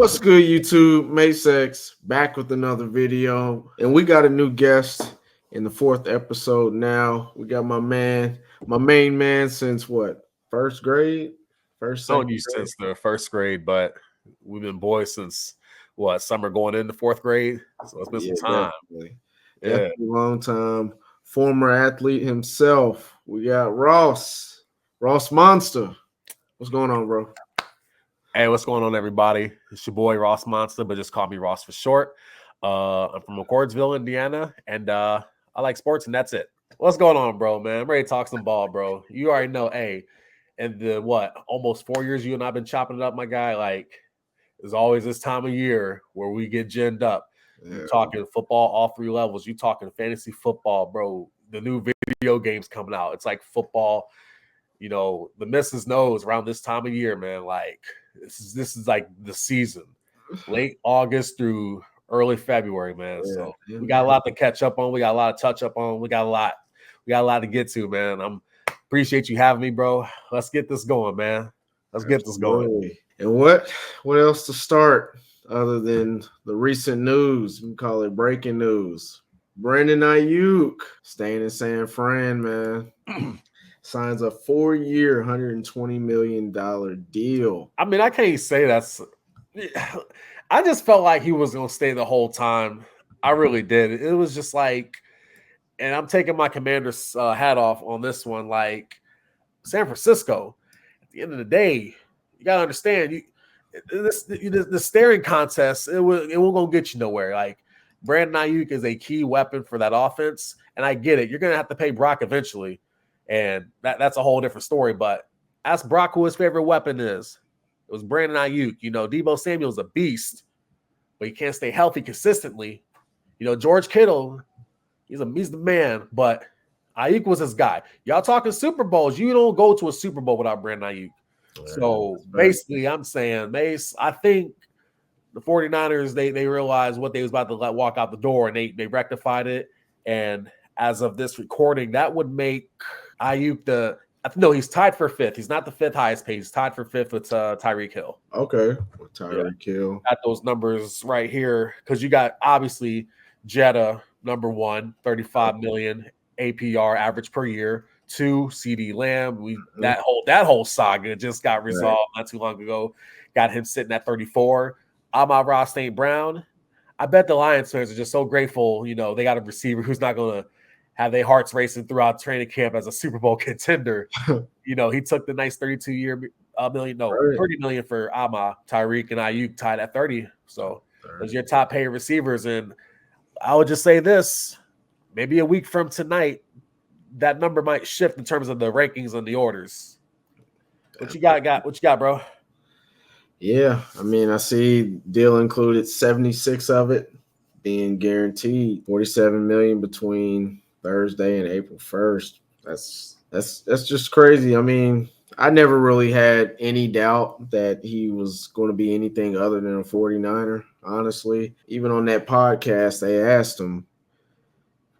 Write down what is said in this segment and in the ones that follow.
What's good, YouTube? Mase X back with another video, and we got a new guest in the 4th episode. Now we got my main man since what, first grade, Known you since the first grade, but we've been boys since what, summer going into 4th grade. So it's been some time. Definitely a long time. Former athlete himself. We got RossMonsta. What's going on, bro? Hey, what's going on, everybody? It's your boy RossMonsta, but just call me Ross for short. I'm from McCordsville, Indiana, and I like sports, and that's it. What's going on, bro, man? I'm ready to talk some ball, bro. You already know, hey, in the almost 4 years you and I've been chopping it up, my guy, like, there's always this time of year where we get ginned up. Yeah. You're talking football, all 3 levels. You're talking fantasy football, bro. The new video games coming out. It's like football. You know, the missus knows around this time of year, man, like, this is like the season, late August through early February, man. Yeah, so we got a lot to catch up on. We got a lot to touch up on. We got a lot to get to, man. I'm appreciate you having me, bro. Let's get this going, man. Let's get this going. And what else to start other than the recent news? We call it breaking news. Brandon Aiyuk staying in San Fran, man. Signs a 4-year, $120 million deal. I mean, I can't say that's – I just felt like he was going to stay the whole time. I really did. It was just like – and I'm taking my Commander's hat off on this one. Like, San Francisco, at the end of the day, you got to understand, the staring contest, it won't going to get you nowhere. Like, Brandon Aiyuk is a key weapon for that offense, and I get it. You're going to have to pay Brock eventually. And that's a whole different story. But ask Brock who his favorite weapon is. It was Brandon Aiyuk. You know, Deebo Samuel's a beast, but he can't stay healthy consistently. You know, George Kittle, he's the man, but Aiyuk was his guy. Y'all talking Super Bowls. You don't go to a Super Bowl without Brandon Aiyuk. So basically, I'm saying, Mase, I think the 49ers, they realized what they was about to let walk out the door, and they rectified it. And as of this recording, that would make Aiyuk he's tied for 5th. He's not the 5th highest paid. He's tied for 5th with Tyreek Hill. Okay, with Tyreek Hill. Got those numbers right here because you got obviously Jetta number 1, 35 million APR average per year. 2, CeeDee Lamb. That whole saga just got resolved not too long ago. Got him sitting at 34. Amon-Ra St. Brown. I bet the Lions fans are just so grateful. You know, they got a receiver who's not going to have their hearts racing throughout training camp as a Super Bowl contender. You know, he took the nice 30 million for Ama, Tyreek, and Aiyuk tied at 30. So those are your top paid receivers. And I would just say this, maybe a week from tonight, that number might shift in terms of the rankings and the orders. What you got, bro? Yeah, I mean, I see deal included 76 of it being guaranteed, 47 million between Thursday and April 1st. That's just crazy. I mean, I never really had any doubt that he was going to be anything other than a 49er, honestly. Even on that podcast, they asked him,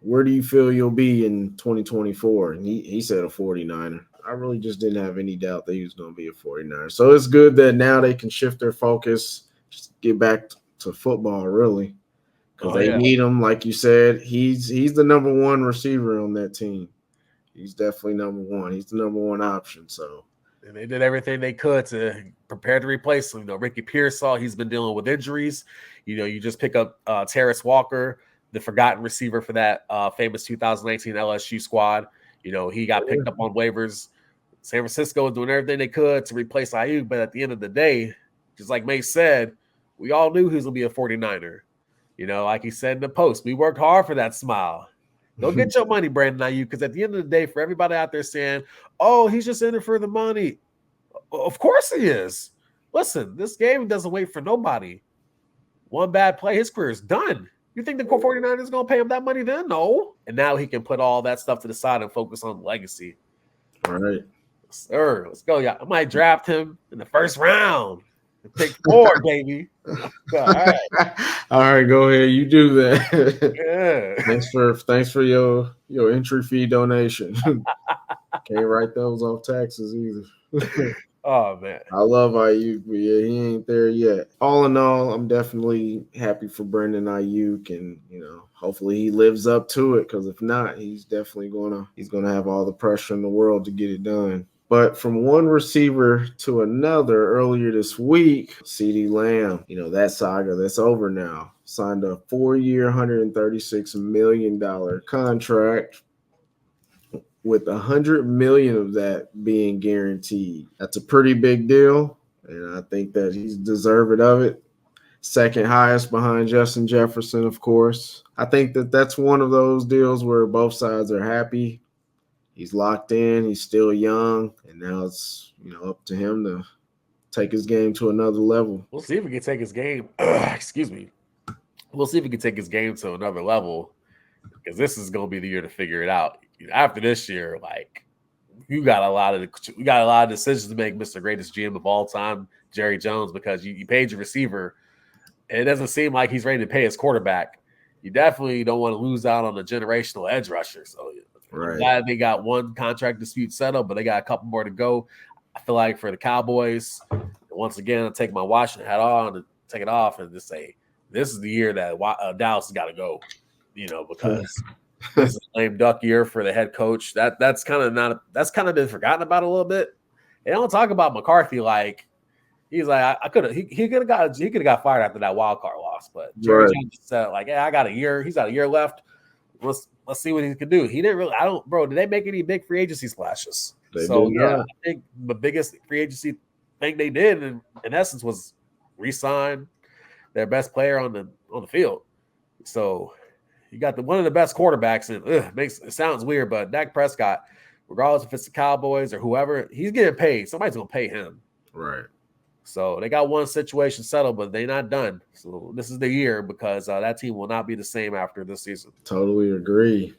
where do you feel you'll be in 2024? And he said a 49er. I really just didn't have any doubt that he was going to be a 49er. So it's good that now they can shift their focus, just get back to football, really. Because they need him, like you said. He's the number 1 receiver on that team. He's definitely number 1. He's the number 1 option. So, and they did everything they could to prepare to replace him. You know, Ricky Pearsall, he's been dealing with injuries. You know, you just pick up Terrace Walker, the forgotten receiver for that famous 2019 LSU squad. You know, he got picked up on waivers. San Francisco was doing everything they could to replace Aiyuk, but at the end of the day, just like Mase said, we all knew he was going to be a 49er. You know, like he said in the post, we worked hard for that smile. Go get your money, Brandon Aiyuk, because at the end of the day, for everybody out there saying, oh, he's just in it for the money. Of course he is. Listen, this game doesn't wait for nobody. One bad play, his career is done. You think the 49ers is going to pay him that money then? No. And now he can put all that stuff to the side and focus on legacy. All right. Sir, let's go. Yeah, I might draft him in the 1st round. Pick 4, baby. All right. All right, go ahead. You do that. Yeah. Thanks for your entry fee donation. Can't write those off taxes either. Oh man. I love Aiyuk, but yeah, he ain't there yet. All in all, I'm definitely happy for Brandon Aiyuk, and hopefully he lives up to it. Because if not, he's definitely gonna have all the pressure in the world to get it done. But from one receiver to another, earlier this week, CeeDee Lamb, that saga that's over now, signed a 4-year, $136 million contract, with $100 million of that being guaranteed. That's a pretty big deal, and I think that he's deserved of it. Second highest behind Justin Jefferson, of course. I think that that's one of those deals where both sides are happy. He's locked in. He's still young, and now it's up to him to take his game to another level. We'll see if he can take his game. Excuse me. We'll see if he can take his game to another level, because this is going to be the year to figure it out. After this year, we got a lot of decisions to make. Mr. Greatest GM of all time, Jerry Jones, because you paid your receiver, and it doesn't seem like he's ready to pay his quarterback. You definitely don't want to lose out on a generational edge rusher. So I'm glad they got one contract dispute settled, but they got a couple more to go. I feel like for the Cowboys, once again, I'll take my Washington hat on and take it off and just say this is the year that Dallas has got to go. Because this is a lame duck year for the head coach. That's kind of been forgotten about a little bit. They don't talk about McCarthy like he's like he could have got fired after that wild card loss, but Jerry Jones said hey, I got a year. He's got a year left. Let's see what he can do. He didn't really. Did they make any big free agency splashes? I think the biggest free agency thing they did in essence was re-sign their best player on the field. So you got one of the best quarterbacks, and it sounds weird, but Dak Prescott, regardless if it's the Cowboys or whoever, he's getting paid. Somebody's gonna pay him. Right. So they got one situation settled, but they're not done. So this is the year, because that team will not be the same after this season. Totally agree.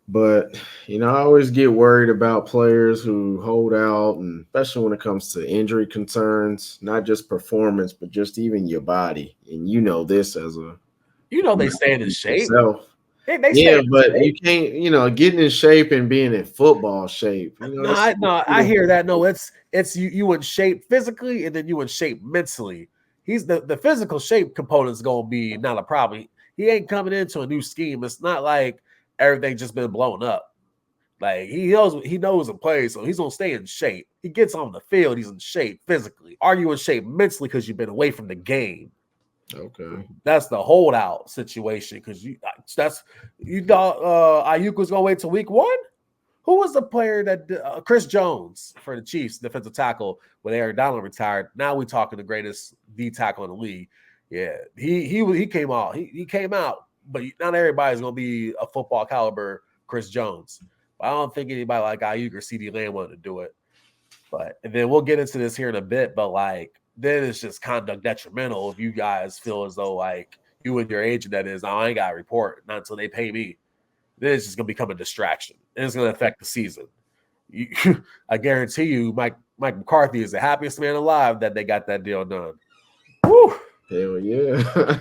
But, I always get worried about players who hold out, and especially when it comes to injury concerns, not just performance, but just even your body. And this as a they staying in shape. But you can't, getting in shape and being in football shape. I hear that. No, it's you in shape physically, and then you in shape mentally. He's the physical shape component is gonna be not a problem. He ain't coming into a new scheme. It's not like everything just been blown up. Like he knows and plays, so he's gonna stay in shape. He gets on the field, he's in shape physically. Are you in shape mentally because you've been away from the game? Okay, that's the holdout situation, because you thought Aiyuk was gonna wait till week 1. Who was the player that Chris Jones for the Chiefs, defensive tackle, when Aaron Donald retired? Now we talking the greatest D tackle in the league. Yeah, he came out. He came out, but not everybody's gonna be a football caliber Chris Jones. But I don't think anybody like Aiyuk or CeeDee Lamb wanted to do it. And then we'll get into this here in a bit, but then it's just conduct detrimental if you guys feel as though you and your agent, that is, I ain't got to report not until they pay me. Then it's just going to become a distraction, and it's going to affect the season. I guarantee you, Mike McCarthy is the happiest man alive that they got that deal done. Woo! Hell yeah.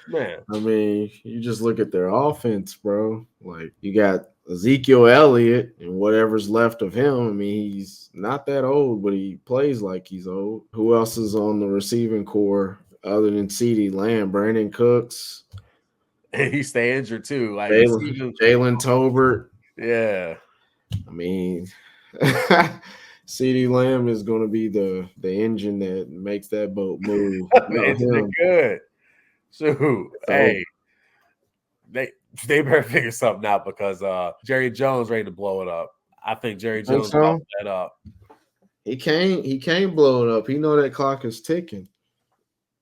Man. I mean, you just look at their offense, bro. You got Ezekiel Elliott and whatever's left of him. I mean, he's not that old, but he plays like he's old. Who else is on the receiving core other than CeeDee Lamb? Brandon Cooks. And he stay injured too. Jalen Tolbert. Yeah. I mean, CeeDee Lamb is going to be the engine that makes that boat move. It's good. So, hey, they better figure something out, because Jerry Jones ready to blow it up. I think Jerry Jones blow that up. He can't blow it up. He know that clock is ticking.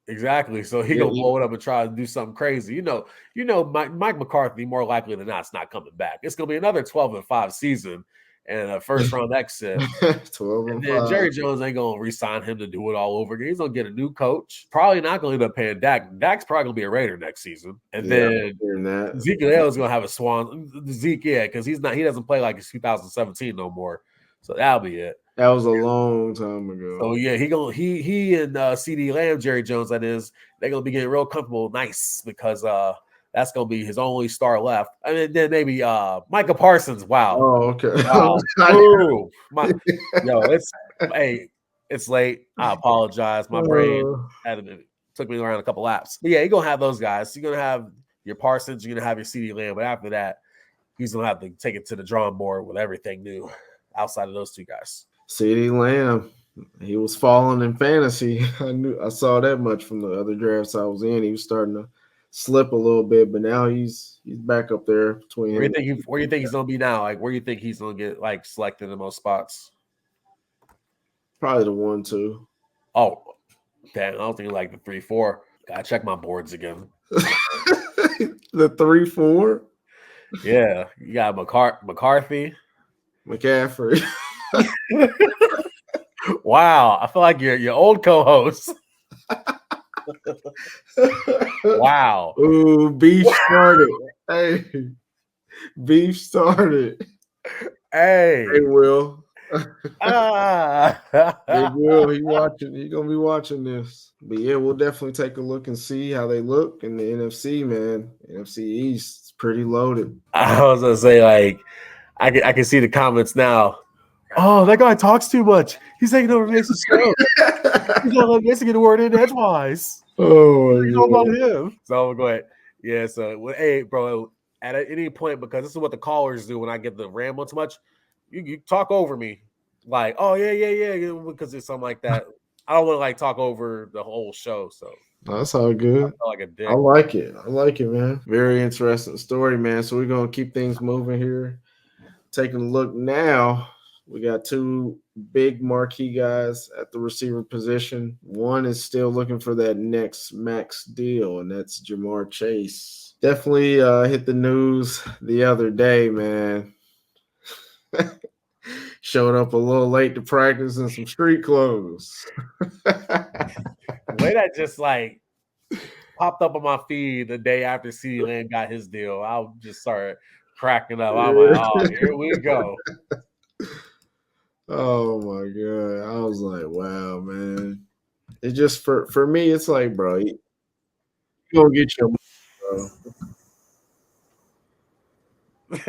Exactly. So he gonna blow it up and try to do something crazy. Mike McCarthy, more likely than not, is not coming back. It's gonna be another 12-5 season and a first round exit. 12-5. And then Jerry Jones ain't gonna re-sign him to do it all over again. He's gonna get a new coach. Probably not gonna end up paying Dak. Dak's probably gonna be a Raider next season. And then Ezekiel is gonna have a swan. Zeke, because he doesn't play like it's 2017 no more. So that'll be it. That was a long time ago. So yeah, he and CeeDee Lamb, Jerry Jones, that is, they're gonna be getting real comfortable, nice, because that's gonna be his only star left. I mean, then maybe Micah Parsons. Wow. Oh, okay. Wow. Ooh, it's It's late. I apologize. My brain took me around a couple laps. But yeah, you're gonna have those guys. You're gonna have your Parsons. You're gonna have your CeeDee Lamb. But after that, he's gonna have to take it to the drawing board with everything new outside of those two guys. CeeDee Lamb, he was falling in fantasy. I saw that much from the other drafts I was in. He was starting to slip a little bit, but now he's back up there between. Where do you think he's gonna be now? Like, where do you think he's gonna get like selected in the most spots? Probably the 1-2. Oh, damn! I don't think like the 3-4. Gotta check my boards again. The 3-4. Yeah, you got McCarthy, McCaffrey. Wow, I feel like your old co-host. Wow. Ooh, beef started. Hey, beef started. Hey, Will. ah. Hey, Will, he watching. He gonna be watching this. But yeah, we'll definitely take a look and see how they look in the NFC. Man, NFC East is pretty loaded. I was gonna say, like, I can see the comments now. Oh, that guy talks too much. He's taking over Mason's show. He's not letting Mason get a word in edgewise. Oh, you know about him. So go ahead. Yeah. So, hey, bro, at any point, because this is what the callers do when I get the ramble too much, you talk over me, like, oh yeah, because it's something like that. I don't want to like talk over the whole show. So that's all good. I feel like a dick. I like it, man. Very interesting story, man. So we're gonna keep things moving here. Taking a look now. We got two big marquee guys at the receiver position. One is still looking for that next max deal, and that's JaMarr Chase. Definitely hit the news the other day, man. Showed up a little late to practice in some street clothes. The way that just like popped up on my feed the day after CeeDee Lamb got his deal, I just started cracking up. I'm like, oh, here we go. Oh my god. I was like, wow, man. It just for me, it's like, bro, you gonna get your money, bro. Did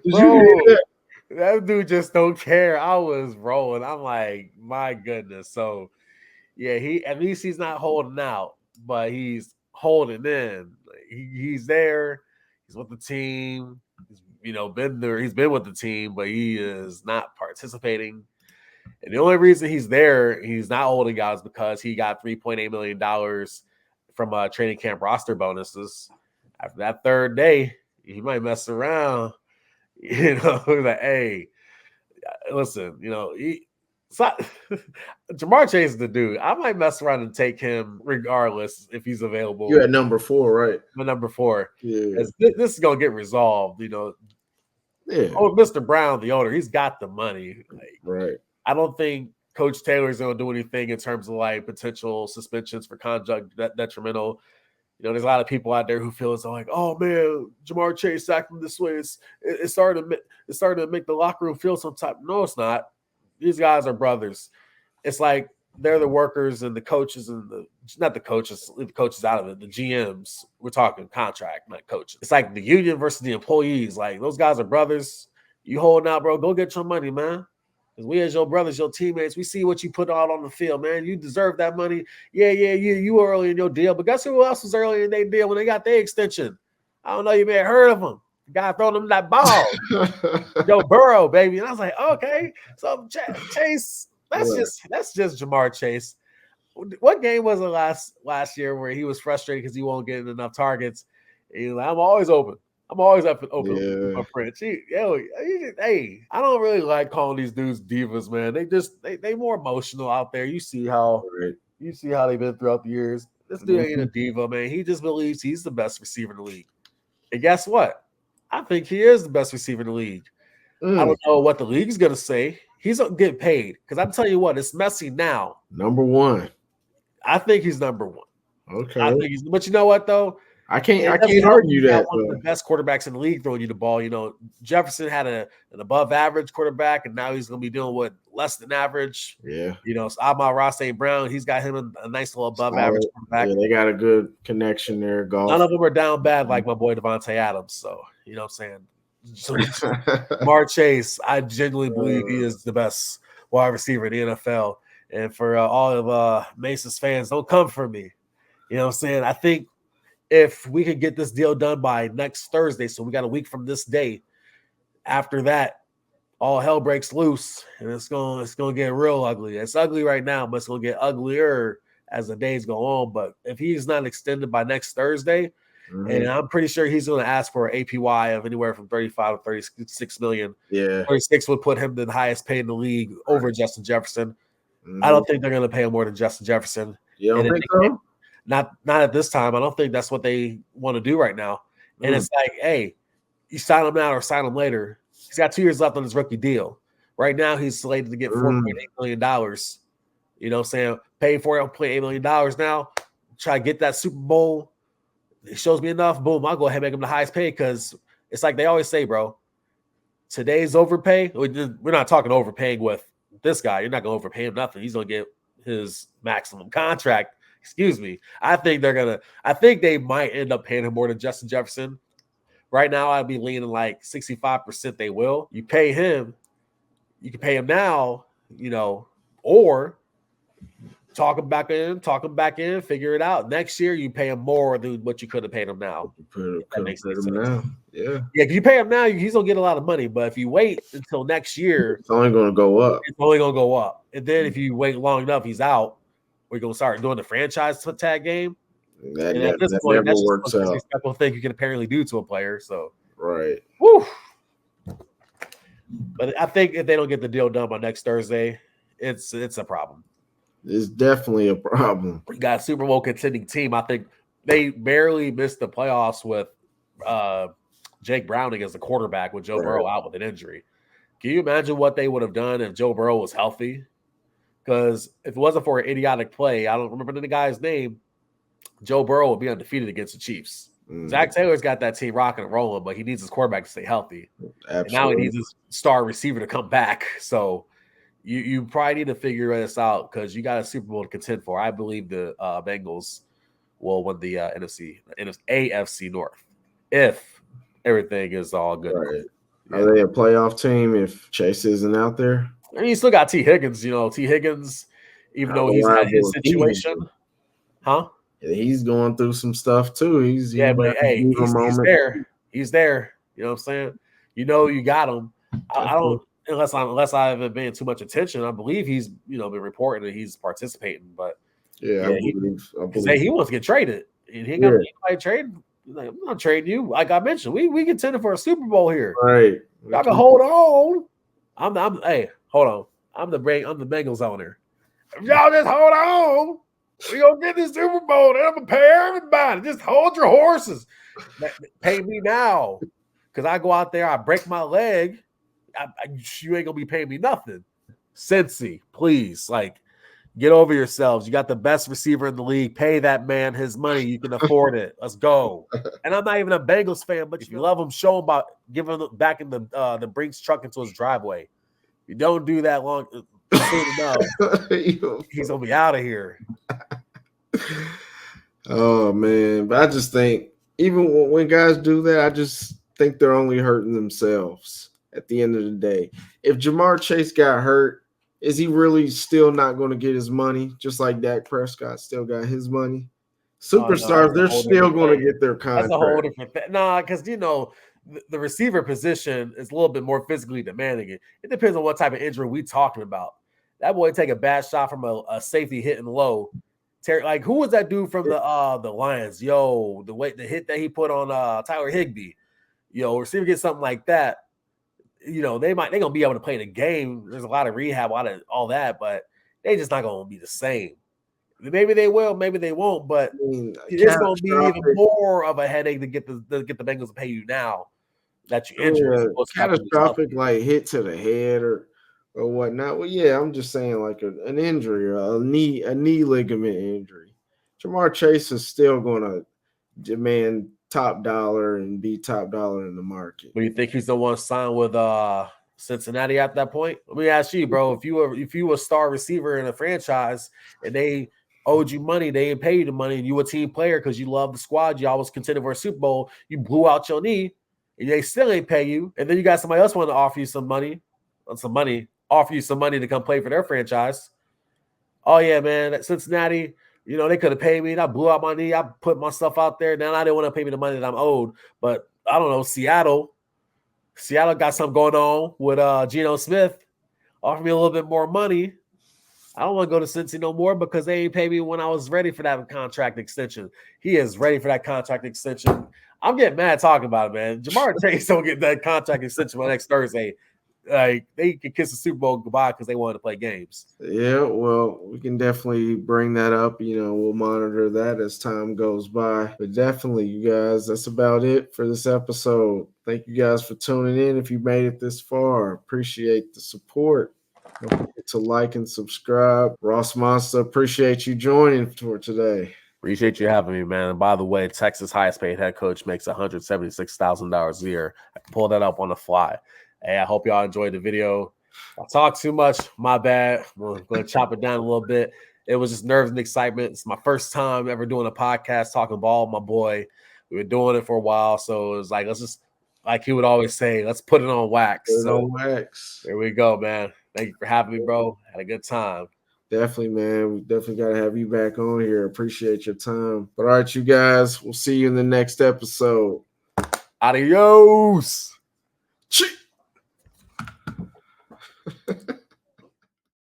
you hear that dude just don't care. I was rolling. I'm like, my goodness. So yeah, he at least he's not holding out, but he's holding in. He's there. He's with the team. He's been there. He's been with the team, but he is not participating. And the only reason he's there, he's not holding out, is because he got $3.8 million from training camp roster bonuses. After that third day, he might mess around. Like, hey, listen, JaMarr Chase is the dude. I might mess around and take him regardless if he's available. You're at number 4, right? Number 4. Yeah. This is gonna get resolved. Yeah. Oh, Mr. Brown, the owner, he's got the money. Right. I don't think Coach Taylor's gonna do anything in terms of like potential suspensions for conduct detrimental. There's a lot of people out there who feel it's like, oh man, JaMarr Chase acting this way. It's starting to make the locker room feel some type. No, it's not. These guys are brothers. It's like they're the workers and the coaches and not the coaches, leave the coaches out of it. The GMs, we're talking contract, not coaches. It's like the union versus the employees. Like those guys are brothers. You holding out, bro. Go get your money, man. Because we as your brothers, your teammates, we see what you put out on the field, man. You deserve that money. Yeah, you were early in your deal. But guess who else was early in their deal when they got their extension? I don't know. You may have heard of them. The guy throwing them that ball. Joe Burrow, baby. And I was like, okay. So Chase, that's just JaMarr Chase. What game was it last year where he was frustrated because he won't get enough targets? And he was like, I'm always open. I'm always open with my friends. Hey, I don't really like calling these dudes divas, man. They more emotional out there. You see how they've been throughout the years. This dude ain't a diva, man. He just believes he's the best receiver in the league. And guess what? I think he is the best receiver in the league. I don't know what the league's gonna say. He's gonna get paid because I'm telling you what, it's messy now. Number 1. I think he's number 1. Okay. But you know what though? I can't argue that. One of the best quarterbacks in the league throwing you the ball. Jefferson had an above average quarterback, and now he's going to be dealing with less than average. Yeah. So Amon-Ra St. Brown, he's got him a nice little above average quarterback. Yeah, they got a good connection there. Golf. None of them are down bad like my boy Devontae Adams. So, you know what I'm saying? So JaMarr Chase, I genuinely believe he is the best wide receiver in the NFL. And for all of Mase's fans, don't come for me. You know what I'm saying? I think if we could get this deal done by next Thursday, so we got a week from this day, after that, all hell breaks loose, and it's gonna get real ugly. It's ugly right now, but it's gonna get uglier as the days go on. But if he's not extended by next Thursday, and I'm pretty sure he's going to ask for an APY of anywhere from 35 to 36 million. Yeah. 36 would put him the highest paid in the league over Justin Jefferson. I don't think they're going to pay him more than Justin Jefferson. You don't think so? Not at this time. I don't think that's what they want to do right now. And it's like, hey, you sign him now or sign him later. He's got 2 years left on his rookie deal. Right now, he's slated to get $4.8 million. You know what I'm saying? Pay $4.8 million now. Try to get that Super Bowl. It shows me enough. Boom, I'll go ahead and make him the highest paid because it's like they always say, bro, today's overpay. We're not talking overpaying with this guy. You're not going to overpay him nothing. He's going to get his maximum contract. Excuse me. I think they might end up paying him more than Justin Jefferson. Right now, I'd be leaning like 65% they will. You pay him, you can pay him now, or talk him back in, figure it out. Next year, you pay him more than what you could have paid him now. Yeah. If you pay him now, he's going to get a lot of money. But if you wait until next year, it's only going to go up. And then if you wait long enough, he's out. We're going to start doing the franchise tag game. That never works out. That's a thing you can apparently do to a player. So right. Whew. But I think if they don't get the deal done by next Thursday, it's a problem. It's definitely a problem. We got a Super Bowl contending team. I think they barely missed the playoffs with Jake Browning as the quarterback with Joe Burrow out with an injury. Can you imagine what they would have done if Joe Burrow was healthy? Because if it wasn't for an idiotic play, I don't remember the guy's name, Joe Burrow would be undefeated against the Chiefs. Zach Taylor's got that team rocking and rolling, but he needs his quarterback to stay healthy. Absolutely. And now he needs his star receiver to come back. So you probably need to figure this out because you got a Super Bowl to contend for. I believe the Bengals will win the AFC North if everything is all good. Right. Yeah. Are they a playoff team if Chase isn't out there? I mean, you still got T. Higgins. T. Higgins, even though he's had his situation. Huh? He's going through some stuff too. He's there. He's there. You know what I'm saying? You got him. I don't unless I haven't been too much attention. I believe he's been reporting that he's participating. But I believe he wants to get traded. And he ain't got anybody trading. He's like, I'm not trading you. Like I mentioned, we contended for a Super Bowl here. Right. Y'all can hold on. Hey, hold on. I'm the Bengals owner. If y'all just hold on, we gonna get this Super Bowl. And I'm gonna pay everybody. Just hold your horses. Pay me now, because I go out there, I break my leg. You ain't gonna be paying me nothing. Cincy, please, get over yourselves. You got the best receiver in the league. Pay that man his money. You can afford it. Let's go. And I'm not even a Bengals fan, but if you love him, show him about giving him back in the Brinks truck into his driveway. If you don't do that long, he's gonna be out of here. Oh man, but I just think even when guys do that, I just think they're only hurting themselves at the end of the day. If JaMarr Chase got hurt, is he really still not going to get his money? Just like Dak Prescott still got his money. Superstars, they're still going to get their contract. That's a whole different thing. Nah, because the receiver position is a little bit more physically demanding. It depends on what type of injury we're talking about. That boy take a bad shot from a safety hitting low. Like, who was that dude from the Lions? The hit that he put on Tyler Higbee. Receiver gets something like that. They're gonna be able to play the game. There's a lot of rehab, a lot of all that, but they just not gonna be the same. Maybe they will, maybe they won't, but it's gonna be even more of a headache to get the Bengals to pay you now that you injured. Catastrophic hit to the head or whatnot. Well, yeah, I'm just saying an injury or a knee ligament injury. JaMarr Chase is still gonna demand top dollar and be top dollar in the market. Do you think he's the one signed with Cincinnati at that point? Let me ask you, bro. If you were a star receiver in a franchise and they owed you money, they didn't pay you the money, and you a team player because you love the squad, you always contended for a Super Bowl, you blew out your knee. and they still ain't pay you, and then you got somebody else want to offer you some money, offer you some money to come play for their franchise. Oh yeah, man, at Cincinnati, they could have paid me. And I blew out my knee. I put myself out there. Now I didn't want to pay me the money that I'm owed. But I don't know, Seattle got something going on with Geno Smith. Offer me a little bit more money. I don't want to go to Cincy no more because they ain't pay me when I was ready for that contract extension. He is ready for that contract extension. I'm getting mad talking about it, man. JaMarr Chase don't get that contract extension by next Thursday. Like, they can kiss the Super Bowl goodbye because they wanted to play games. Yeah, well, we can definitely bring that up. We'll monitor that as time goes by. But definitely, you guys, that's about it for this episode. Thank you guys for tuning in. If you made it this far, appreciate the support. Don't forget to like and subscribe. RossMonsta, appreciate you joining for today. Appreciate you having me, man. And by the way, Texas' highest paid head coach makes $176,000 a year. I can pull that up on the fly. Hey, I hope y'all enjoyed the video. I talked too much. My bad. We're going to chop it down a little bit. It was just nerves and excitement. It's my first time ever doing a podcast talking ball with my boy. We've been doing it for a while. So it was like, let's just, like he would always say, let's put it on wax. There we go, man. Thank you for having me, bro. Had a good time. Definitely, man. We definitely got to have you back on here. Appreciate your time. But all right, you guys, we'll see you in the next episode. Adios.